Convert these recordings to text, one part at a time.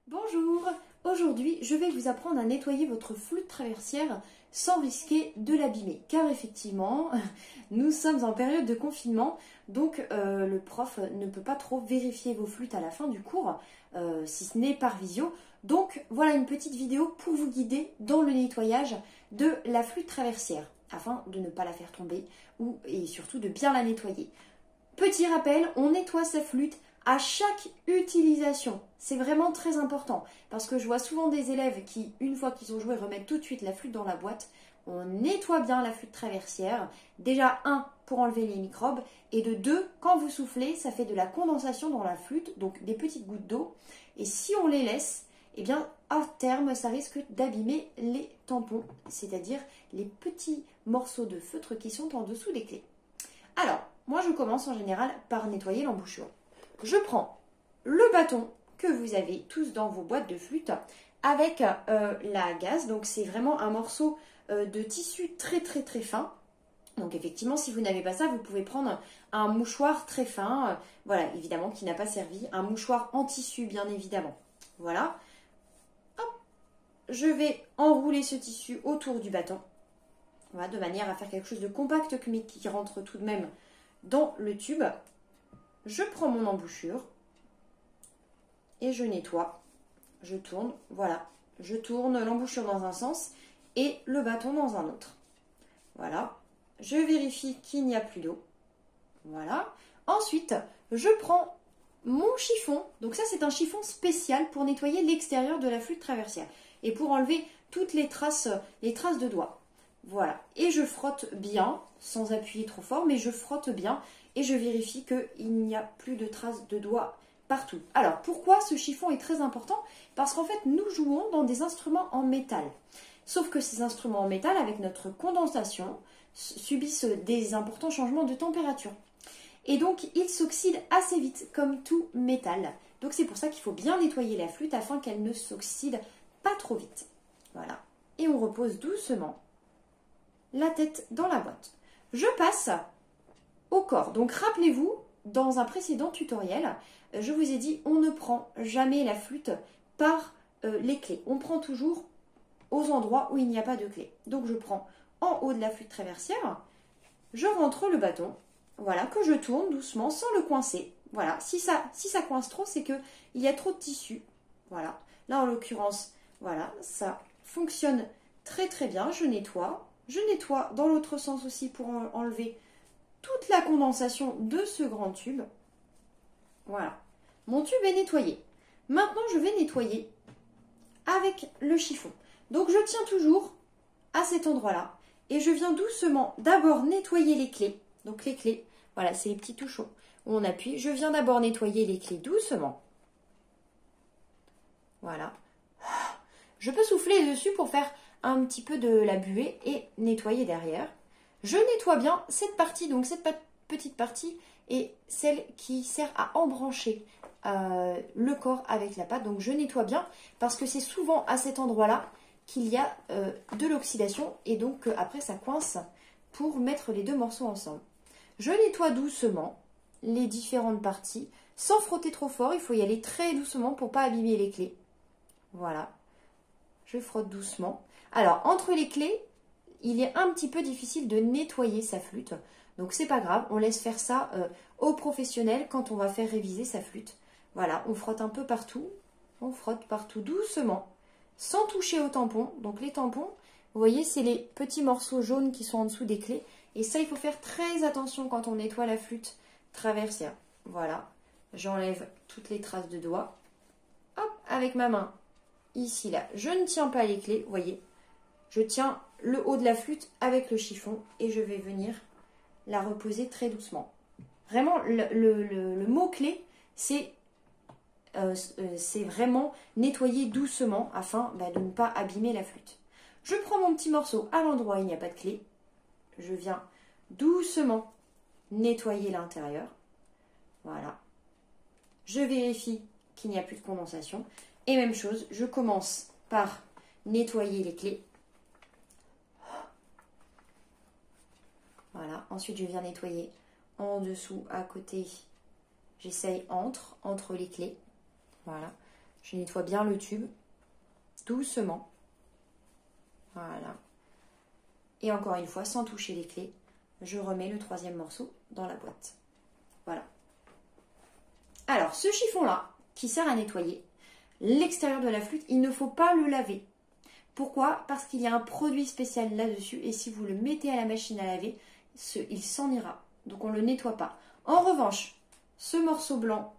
Bonjour, aujourd'hui je vais vous apprendre à nettoyer votre flûte traversière sans risquer de l'abîmer car effectivement nous sommes en période de confinement donc le prof ne peut pas trop vérifier vos flûtes à la fin du cours si ce n'est par visio. Donc voilà une petite vidéo pour vous guider dans le nettoyage de la flûte traversière afin de ne pas la faire tomber et surtout de bien la nettoyer. Petit rappel, on nettoie sa flûte à chaque utilisation. C'est vraiment très important parce que je vois souvent des élèves qui, une fois qu'ils ont joué, remettent tout de suite la flûte dans la boîte. On nettoie bien la flûte traversière. Déjà, un, pour enlever les microbes et de deux, quand vous soufflez, ça fait de la condensation dans la flûte, donc des petites gouttes d'eau. Et si on les laisse, eh bien, à terme, ça risque d'abîmer les tampons, c'est-à-dire les petits morceaux de feutre qui sont en dessous des clés. Alors, moi je commence en général par nettoyer l'embouchure. Je prends le bâton que vous avez tous dans vos boîtes de flûte avec la gaze. Donc c'est vraiment un morceau de tissu très fin. Donc effectivement, si vous n'avez pas ça, vous pouvez prendre un mouchoir très fin. Voilà, évidemment qui n'a pas servi. Un mouchoir en tissu, bien évidemment. Voilà. Hop. Je vais enrouler ce tissu autour du bâton. Voilà, de manière à faire quelque chose de compact mais qui rentre tout de même dans le tube. Je prends mon embouchure et je nettoie. Je tourne, voilà. Je tourne l'embouchure dans un sens et le bâton dans un autre. Voilà. Je vérifie qu'il n'y a plus d'eau. Voilà. Ensuite, je prends mon chiffon. Donc ça, c'est un chiffon spécial pour nettoyer l'extérieur de la flûte traversière et pour enlever toutes les traces de doigts. Voilà. Et je frotte bien, sans appuyer trop fort, mais je frotte bien et je vérifie qu'il n'y a plus de traces de doigts partout. Alors, pourquoi ce chiffon est très important? Parce qu'en fait, nous jouons dans des instruments en métal. Sauf que ces instruments en métal, avec notre condensation, subissent des importants changements de température. Et donc, ils s'oxydent assez vite, comme tout métal. Donc, c'est pour ça qu'il faut bien nettoyer la flûte afin qu'elle ne s'oxyde pas trop vite. Voilà. Et on repose doucement la tête dans la boîte. Je passe au corps. Donc rappelez-vous, dans un précédent tutoriel, je vous ai dit on ne prend jamais la flûte par les clés. On prend toujours aux endroits où il n'y a pas de clé. Donc je prends en haut de la flûte traversière, je rentre le bâton, voilà, que je tourne doucement sans le coincer. Voilà, si ça coince trop, c'est qu'il y a trop de tissu. Voilà, là en l'occurrence, voilà, ça fonctionne très bien. Je nettoie dans l'autre sens aussi pour enlever toute la condensation de ce grand tube. Voilà, mon tube est nettoyé. Maintenant, je vais nettoyer avec le chiffon. Donc, je tiens toujours à cet endroit-là et je viens doucement d'abord nettoyer les clés. Donc, les clés, voilà, c'est les petits touchons où on appuie. Je viens d'abord nettoyer les clés doucement. Voilà. Je peux souffler dessus pour faire un petit peu de la buée et nettoyer derrière. Je nettoie bien cette partie, donc cette petite partie est celle qui sert à embrancher le corps avec la pâte. Donc je nettoie bien parce que c'est souvent à cet endroit-là qu'il y a de l'oxydation et donc après ça coince pour mettre les deux morceaux ensemble. Je nettoie doucement les différentes parties sans frotter trop fort. Il faut y aller très doucement pour ne pas abîmer les clés. Voilà. Je frotte doucement. Alors, entre les clés, il est un petit peu difficile de nettoyer sa flûte. Donc, c'est pas grave. On laisse faire ça aux professionnels quand on va faire réviser sa flûte. Voilà, on frotte un peu partout. On frotte partout doucement, sans toucher aux tampons. Donc, les tampons, vous voyez, c'est les petits morceaux jaunes qui sont en dessous des clés. Et ça, il faut faire très attention quand on nettoie la flûte traversière. Voilà, j'enlève toutes les traces de doigts. Hop, avec ma main. Ici, là, je ne tiens pas les clés, vous voyez. Je tiens le haut de la flûte avec le chiffon et je vais venir la reposer très doucement. Vraiment, le mot-clé, c'est vraiment nettoyer doucement afin de ne pas abîmer la flûte. Je prends mon petit morceau à l'endroit où il n'y a pas de clé. Je viens doucement nettoyer l'intérieur. Voilà. Je vérifie qu'il n'y a plus de condensation. Et même chose, je commence par nettoyer les clés. Voilà, ensuite je viens nettoyer en dessous, à côté. J'essaye entre les clés. Voilà. Je nettoie bien le tube, doucement. Voilà. Et encore une fois, sans toucher les clés, je remets le troisième morceau dans la boîte. Voilà. Alors, ce chiffon-là, qui sert à nettoyer l'extérieur de la flûte, il ne faut pas le laver. Pourquoi? Parce qu'il y a un produit spécial là-dessus et si vous le mettez à la machine à laver, il s'en ira. Donc on ne le nettoie pas. En revanche, ce morceau blanc,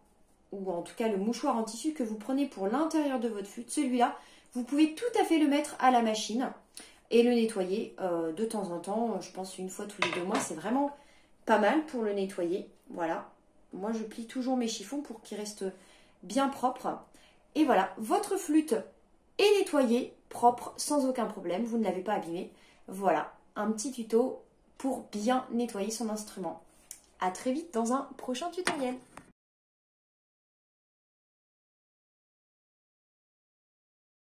ou en tout cas le mouchoir en tissu que vous prenez pour l'intérieur de votre flûte, celui-là, vous pouvez tout à fait le mettre à la machine et le nettoyer de temps en temps. Je pense une fois tous les 2 mois, c'est vraiment pas mal pour le nettoyer. Voilà, moi je plie toujours mes chiffons pour qu'ils restent bien propres. Et voilà, votre flûte est nettoyée, propre, sans aucun problème, vous ne l'avez pas abîmée. Voilà, un petit tuto pour bien nettoyer son instrument. À très vite dans un prochain tutoriel.